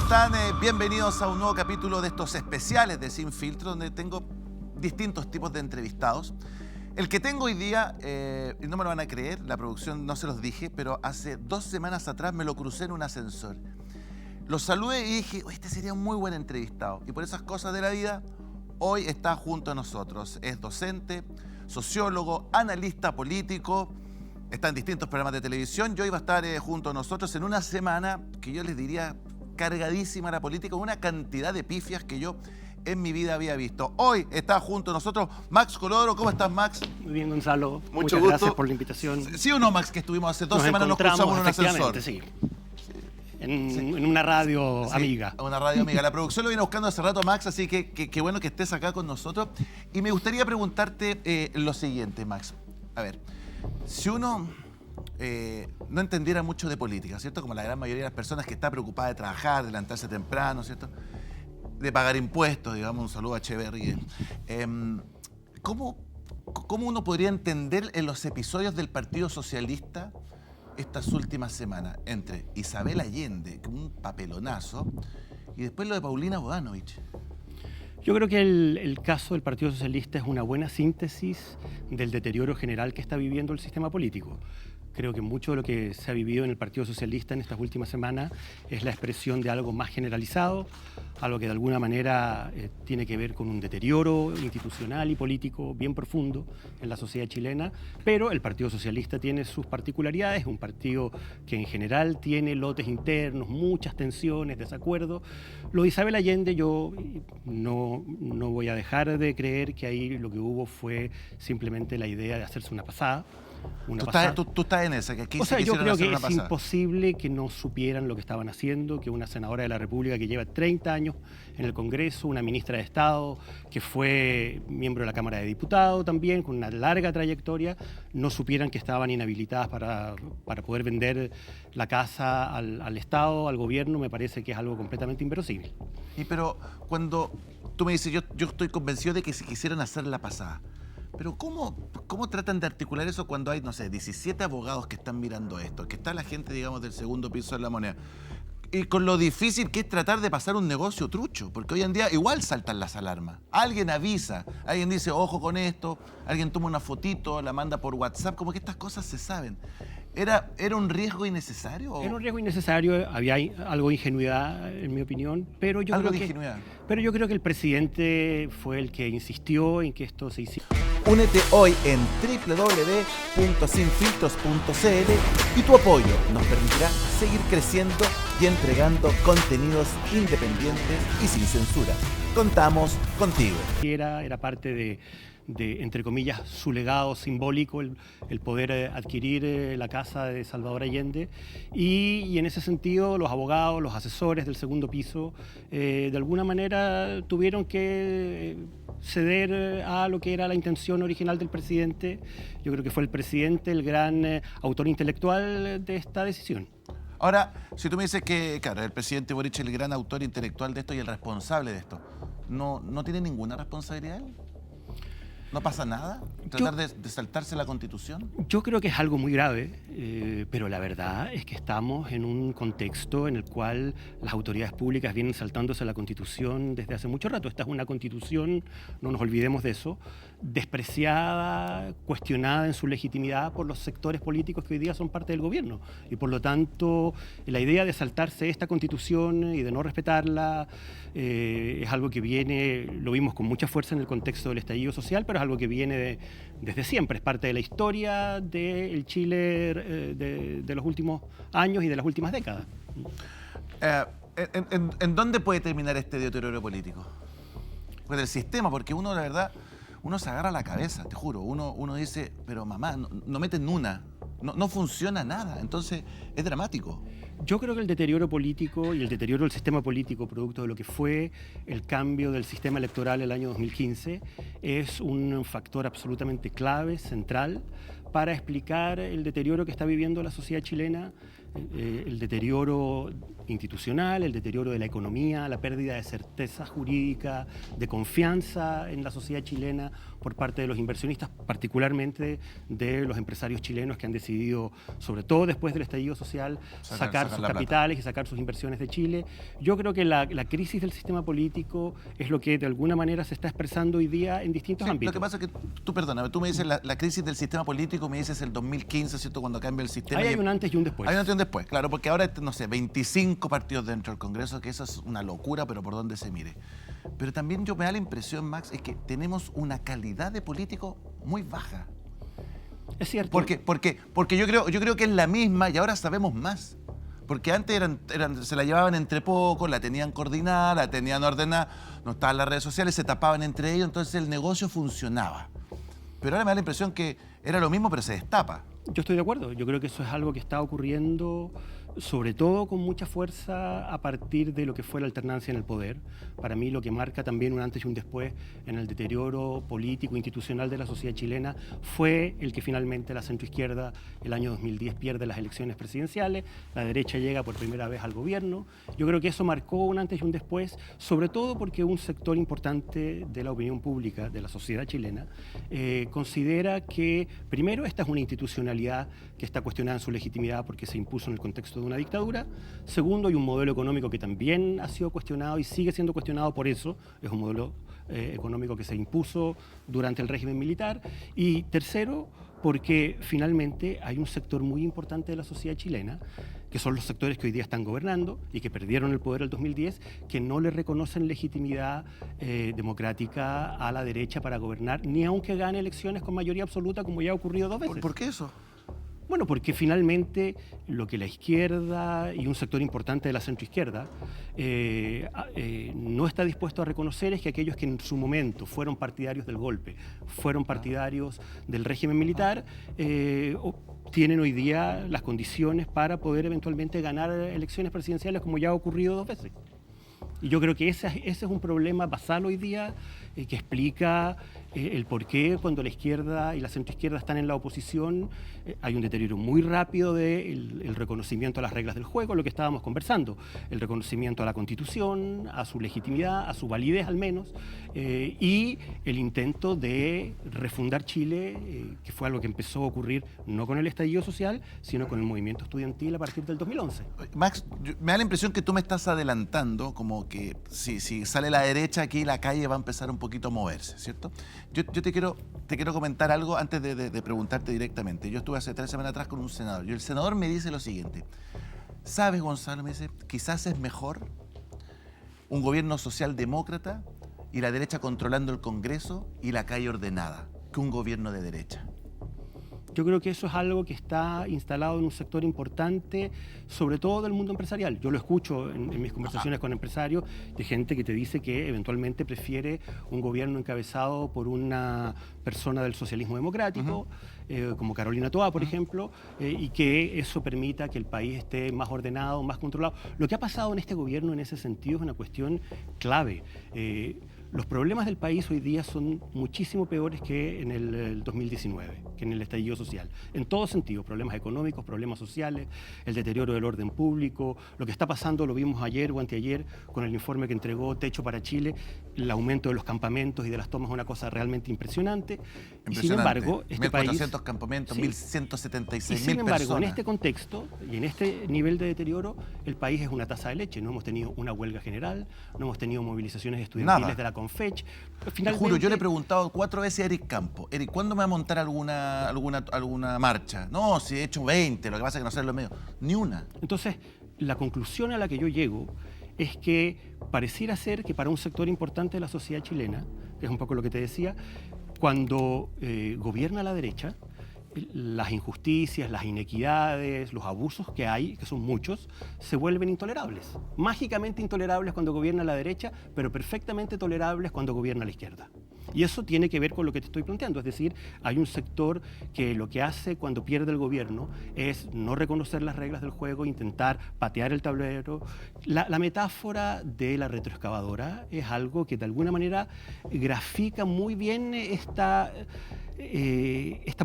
están? Bienvenidos a un nuevo capítulo de estos especiales de Sin Filtro, donde tengo distintos tipos de entrevistados. El que tengo hoy día, no me lo van a creer, la producción no se los dije, pero hace 2 semanas atrás me lo crucé en un ascensor. Lo saludé y dije, este sería un muy buen entrevistado. Y por esas cosas de la vida, hoy está junto a nosotros. Es docente, sociólogo, analista político, está en distintos programas de televisión. Yo iba a estar junto a nosotros en una semana que yo les diría cargadísima la política, una cantidad de pifias que yo en mi vida había visto. Hoy está junto a nosotros Max Colodro. ¿Cómo estás, Max? Muy bien, Gonzalo. Muchas gusto. Gracias por la invitación. ¿Sí o no, Max, que estuvimos hace 2 semanas, nos cruzamos en un ascensor? Sí. En una radio amiga. Una radio amiga. La producción lo viene buscando hace rato, Max, así que qué bueno que estés acá con nosotros. Y me gustaría preguntarte lo siguiente, Max. A ver, si uno no entendiera mucho de política, ¿cierto? Como la gran mayoría de las personas que está preocupada de trabajar, de levantarse temprano, ¿cierto? De pagar impuestos, digamos, un saludo a Echeverría. ¿Cómo uno podría entender en los episodios del Partido Socialista estas últimas semanas entre Isabel Allende, un papelonazo, y después lo de Paulina Bodanovich? Yo creo que el caso del Partido Socialista es una buena síntesis del deterioro general que está viviendo el sistema político. Creo que mucho de lo que se ha vivido en el Partido Socialista en estas últimas semanas es la expresión de algo más generalizado, algo que de alguna manera tiene que ver con un deterioro institucional y político bien profundo en la sociedad chilena, pero el Partido Socialista tiene sus particularidades, un partido que en general tiene lotes internos, muchas tensiones, desacuerdos. Lo de Isabel Allende, yo no voy a dejar de creer que ahí lo que hubo fue simplemente la idea de hacerse una pasada. Tú estás en esa, que aquí yo creo que es imposible que no supieran lo que estaban haciendo, que una senadora de la República que lleva 30 años en el Congreso, una ministra de Estado que fue miembro de la Cámara de Diputados también, con una larga trayectoria, no supieran que estaban inhabilitadas para poder vender la casa al Estado, al gobierno. Me parece que es algo completamente inverosímil. Pero cuando tú me dices, yo estoy convencido de que se quisieran hacer la pasada, pero ¿cómo tratan de articular eso cuando hay, no sé, 17 abogados que están mirando esto, que está la gente, digamos, del segundo piso de la moneda? Y con lo difícil que es tratar de pasar un negocio trucho, porque hoy en día igual saltan las alarmas. Alguien avisa, alguien dice, ojo con esto, alguien toma una fotito, la manda por WhatsApp, como que estas cosas se saben. ¿Era un riesgo innecesario? ¿O? Era un riesgo innecesario, había algo de ingenuidad, en mi opinión, pero yo creo que el presidente fue el que insistió en que esto se hiciera. Únete hoy en www.sinfiltros.cl y tu apoyo nos permitirá seguir creciendo y entregando contenidos independientes y sin censura. Contamos contigo. Era parte de, entre comillas, su legado simbólico, el poder adquirir la casa de Salvador Allende. Y en ese sentido, los abogados, los asesores del segundo piso, de alguna manera tuvieron que ceder a lo que era la intención original del presidente. Yo creo que fue el presidente el gran autor intelectual de esta decisión. Ahora, si tú me dices que, claro, el presidente Boric es el gran autor intelectual de esto y el responsable de esto, ¿no tiene ninguna responsabilidad él? ¿No pasa nada? ¿Tratar de saltarse la Constitución? Yo creo que es algo muy grave, pero la verdad es que estamos en un contexto en el cual las autoridades públicas vienen saltándose la Constitución desde hace mucho rato. Esta es una Constitución, no nos olvidemos de eso, despreciada, cuestionada en su legitimidad por los sectores políticos que hoy día son parte del gobierno. Y por lo tanto, la idea de saltarse esta Constitución y de no respetarla es algo que viene, lo vimos con mucha fuerza en el contexto del estallido social, pero es algo que viene desde siempre, es parte de la historia del Chile de los últimos años y de las últimas décadas. ¿En dónde puede terminar este deterioro político? Pues del sistema, porque uno, la verdad, uno se agarra la cabeza, te juro. Uno dice, pero mamá, no meten una, no funciona nada. Entonces, es dramático. Yo creo que el deterioro político y el deterioro del sistema político, producto de lo que fue el cambio del sistema electoral el año 2015, es un factor absolutamente clave, central, para explicar el deterioro que está viviendo la sociedad chilena, el deterioro institucional, el deterioro de la economía, la pérdida de certeza jurídica, de confianza en la sociedad chilena por parte de los inversionistas, particularmente de los empresarios chilenos que han decidido, sobre todo después del estallido social, sacar sacar sus la plata. capitales y sacar sus inversiones de Chile. Yo creo que la crisis del sistema político es lo que de alguna manera se está expresando hoy día en distintos Sí, ámbitos. lo que pasa es que, tú perdóname, tú me dices la crisis del sistema político, me dices el 2015, ¿cierto? Cuando cambia el sistema. Ahí hay un antes y un después. Hay un antes y un después, claro, porque ahora, no sé, 25 partidos dentro del Congreso, que eso es una locura, pero por donde se mire. Pero también me da la impresión, Max, es que tenemos una calidad de político muy baja. Es cierto. Porque yo creo que es la misma y ahora sabemos más. Porque antes se la llevaban entre pocos, la tenían coordinada, la tenían ordenada, no estaban las redes sociales, se tapaban entre ellos, entonces el negocio funcionaba. Pero ahora me da la impresión que era lo mismo, pero se destapa. Yo estoy de acuerdo. Yo creo que eso es algo que está ocurriendo, sobre todo con mucha fuerza a partir de lo que fue la alternancia en el poder. Para mí lo que marca también un antes y un después en el deterioro político institucional de la sociedad chilena fue el que finalmente la centroizquierda el año 2010 pierde las elecciones presidenciales, la derecha llega por primera vez al gobierno. Yo creo que eso marcó un antes y un después, sobre todo porque un sector importante de la opinión pública, de la sociedad chilena, considera que, primero, esta es una institucionalidad que está cuestionada en su legitimidad porque se impuso en el contexto de una dictadura. Segundo, hay un modelo económico que también ha sido cuestionado y sigue siendo cuestionado por eso. Es un modelo económico que se impuso durante el régimen militar. Y tercero, porque finalmente hay un sector muy importante de la sociedad chilena, que son los sectores que hoy día están gobernando y que perdieron el poder en el 2010, que no le reconocen legitimidad democrática a la derecha para gobernar, ni aunque gane elecciones con mayoría absoluta, como ya ha ocurrido 2 veces. ¿Por qué eso? Bueno, porque finalmente lo que la izquierda y un sector importante de la centroizquierda no está dispuesto a reconocer es que aquellos que en su momento fueron partidarios del golpe, fueron partidarios del régimen militar, tienen hoy día las condiciones para poder eventualmente ganar elecciones presidenciales como ya ha ocurrido 2 veces. Y yo creo que ese es un problema basal hoy día que explica el por qué cuando la izquierda y la centroizquierda están en la oposición hay un deterioro muy rápido del reconocimiento a las reglas del juego, lo que estábamos conversando, el reconocimiento a la Constitución, a su legitimidad, a su validez al menos, y el intento de refundar Chile, que fue algo que empezó a ocurrir no con el estallido social, sino con el movimiento estudiantil a partir del 2011. Max, me da la impresión que tú me estás adelantando, como que si sale la derecha aquí, la calle va a empezar un poquito a moverse, ¿cierto? Yo te quiero comentar algo antes de preguntarte directamente. Yo estuve hace 3 semanas atrás con un senador y el senador me dice lo siguiente: ¿sabes, Gonzalo? Me dice, quizás es mejor un gobierno socialdemócrata y la derecha controlando el Congreso y la calle ordenada que un gobierno de derecha. Yo creo que eso es algo que está instalado en un sector importante, sobre todo del mundo empresarial. Yo lo escucho en mis conversaciones con empresarios, de gente que te dice que eventualmente prefiere un gobierno encabezado por una persona del socialismo democrático, como Carolina Toa, por ejemplo, y que eso permita que el país esté más ordenado, más controlado. Lo que ha pasado en este gobierno en ese sentido es una cuestión clave. Los problemas del país hoy día son muchísimo peores que en el 2019, que en el estallido social. En todo sentido, problemas económicos, problemas sociales, el deterioro del orden público. Lo que está pasando lo vimos ayer o anteayer con el informe que entregó Techo para Chile. El aumento de los campamentos y de las tomas es una cosa realmente impresionante. Y sin embargo, este 1.400 campamentos, sí, 1.176.000 personas. Y sin embargo, en este contexto y en este nivel de deterioro, el país es una taza de leche. No hemos tenido una huelga general, no hemos tenido movilizaciones estudiantiles de la Confech. Te juro, yo le he preguntado 4 veces a Eric Campo: Eric, ¿cuándo me va a montar alguna marcha? No, si he hecho 20, lo que pasa es que no sé los medios. Ni una. Entonces, la conclusión a la que yo llego es que pareciera ser que para un sector importante de la sociedad chilena, que es un poco lo que te decía, cuando gobierna la derecha, las injusticias, las inequidades, los abusos que hay, que son muchos, se vuelven intolerables. Mágicamente intolerables cuando gobierna la derecha, pero perfectamente tolerables cuando gobierna la izquierda. Y eso tiene que ver con lo que te estoy planteando, es decir, hay un sector que lo que hace cuando pierde el gobierno es no reconocer las reglas del juego, intentar patear el tablero. La metáfora de la retroexcavadora es algo que de alguna manera grafica muy bien esta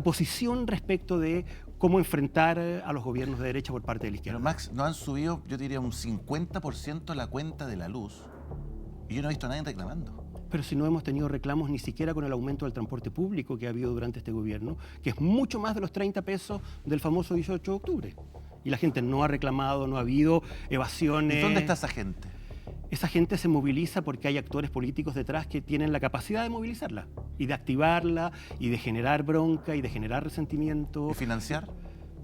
posición respecto de cómo enfrentar a los gobiernos de derecha por parte de la izquierda. Pero Max, nos han subido, yo diría, un 50% la cuenta de la luz y yo no he visto a nadie reclamando. Pero si no hemos tenido reclamos ni siquiera con el aumento del transporte público que ha habido durante este gobierno, que es mucho más de los 30 pesos del famoso 18 de octubre. Y la gente no ha reclamado, no ha habido evasiones. ¿Y dónde está esa gente? Esa gente se moviliza porque hay actores políticos detrás que tienen la capacidad de movilizarla y de activarla y de generar bronca y de generar resentimiento. ¿Y financiar?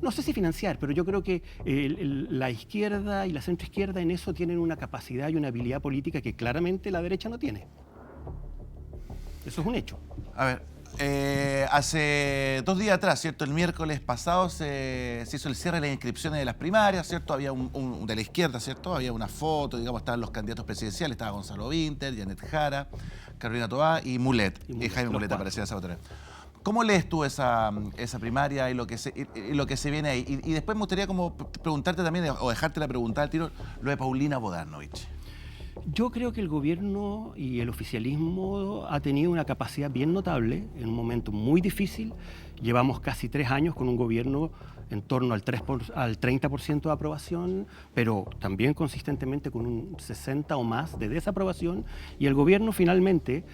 No sé si financiar, pero yo creo que la izquierda y la centroizquierda en eso tienen una capacidad y una habilidad política que claramente la derecha no tiene. Eso es un hecho. A ver, hace 2 días atrás, ¿cierto? El miércoles pasado se hizo el cierre de las inscripciones de las primarias, ¿cierto? Había un de la izquierda, ¿cierto? Había una foto, digamos, estaban los candidatos presidenciales, estaba Gonzalo Vinter, Janet Jara, Carolina Toá y Mulet. Y Jaime Mulet aparecía esa otra. ¿Cómo lees tú esa primaria y lo que se viene ahí? Y después me gustaría como preguntarte también, o dejarte la pregunta al tiro, lo de Paulina Bodanovich. Yo creo que el gobierno y el oficialismo ha tenido una capacidad bien notable en un momento muy difícil. Llevamos casi 3 años con un gobierno en torno al 30% de aprobación, pero también consistentemente con un 60 o más de desaprobación, y el gobierno finalmente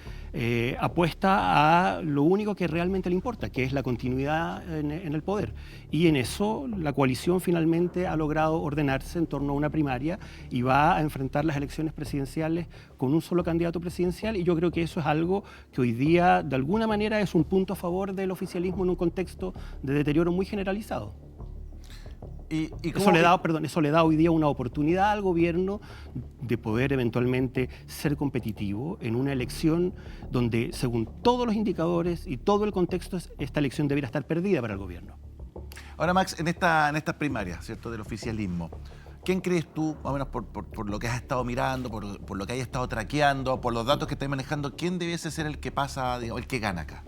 apuesta a lo único que realmente le importa, que es la continuidad en el poder. Y en eso la coalición finalmente ha logrado ordenarse en torno a una primaria y va a enfrentar las elecciones presidenciales con un solo candidato presidencial, y yo creo que eso es algo que hoy día de alguna manera es un punto a favor del oficialismo en un contexto de deterioro muy generalizado. Eso le da hoy día una oportunidad al gobierno de poder eventualmente ser competitivo en una elección donde, según todos los indicadores y todo el contexto, esta elección debería estar perdida para el gobierno. Ahora, Max, en estas primarias, ¿cierto?, del oficialismo, ¿quién crees tú, más o menos por lo que has estado mirando, por lo que hayas estado traqueando, por los datos que estás manejando, quién debiese ser el que pasa, digamos, el que gana acá?